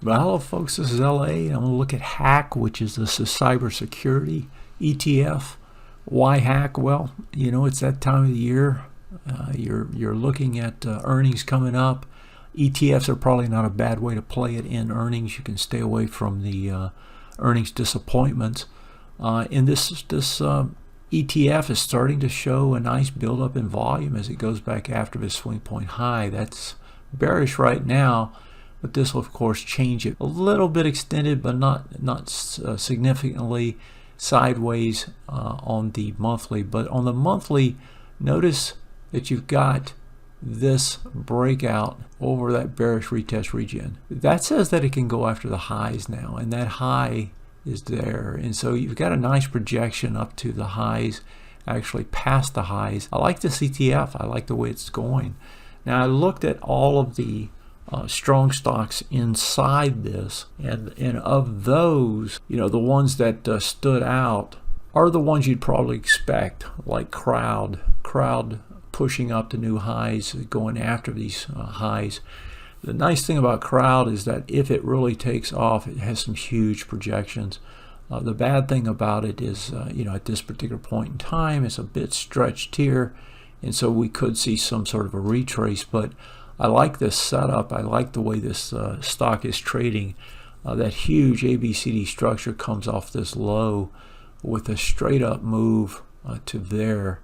Well, hello folks, this is LA. I'm going to look at HACK, which is the cybersecurity ETF. Why HACK? Well, you know, it's that time of the year. You're looking at earnings coming up. ETFs are probably not a bad way to play it in earnings. You can stay away from the earnings disappointments. And this ETF is starting to show a nice buildup in volume as it goes back after the swing point high. That's bearish right now, but this will of course change it. A little bit extended, but not significantly sideways on the monthly. But on the monthly, notice that you've got this breakout over that bearish retest region. That says that it can go after the highs now, and that high is there, and so you've got a nice projection up to the highs, actually past the highs. I like this ETF. I like the way it's going. Now I looked at all of the strong stocks inside this, and of those, you know, the ones that stood out are the ones you'd probably expect, like crowd pushing up to new highs, going after these highs. The nice thing about crowd is that if it really takes off, it has some huge projections. The bad thing about it is, you know, at this particular point in time, it's a bit stretched here, and so we could see some sort of a retrace. But I like this setup. I like the way this stock is trading. That huge ABCD structure comes off this low with a straight up move to there.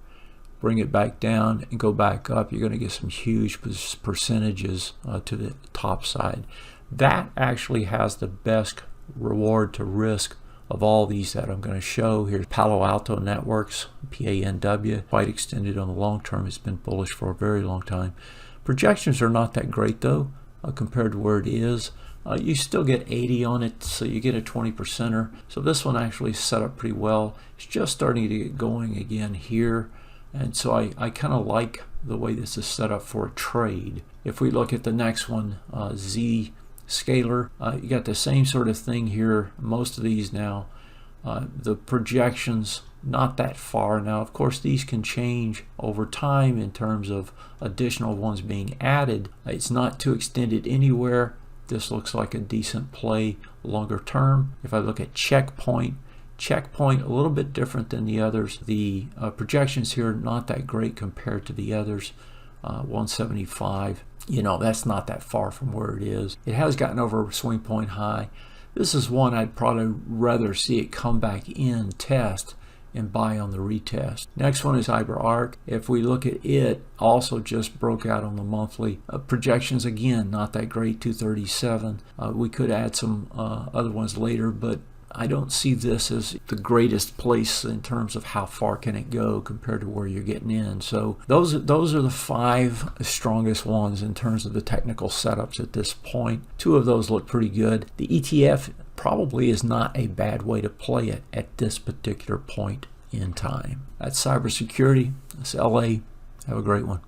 Bring it back down and go back up, you're going to get some huge percentages to the top side. That actually has the best reward to risk of all these that I'm going to show. Here's Palo Alto Networks, PANW, quite extended on the long term. It's been bullish for a very long time. Projections are not that great though compared to where it is. You still get 80 on it, so you get a 20%er. So this one actually is set up pretty well. It's just starting to get going again here. And so I kind of like the way this is set up for a trade. If we look at the next one, Z Scalar, you got the same sort of thing here. Most of these now, the projections not that far. Now, of course, these can change over time in terms of additional ones being added. It's not too extended anywhere. This looks like a decent play longer term. If I look at Checkpoint, a little bit different than the others. The projections here are not that great compared to the others. 175, you know, that's not that far from where it is. It has gotten over a swing point high. This is one I'd probably rather see it come back in, test, and buy on the retest. Next one is CYBR. If we look at it, also just broke out on the monthly. Projections again, not that great, 237. We could add some other ones later, but I don't see this as the greatest place in terms of how far can it go compared to where you're getting in. So those are the 5 strongest ones in terms of the technical setups at this point. 2 of those look pretty good. The ETF probably is not a bad way to play it at this particular point in time. That's cybersecurity. That's LA. Have a great one.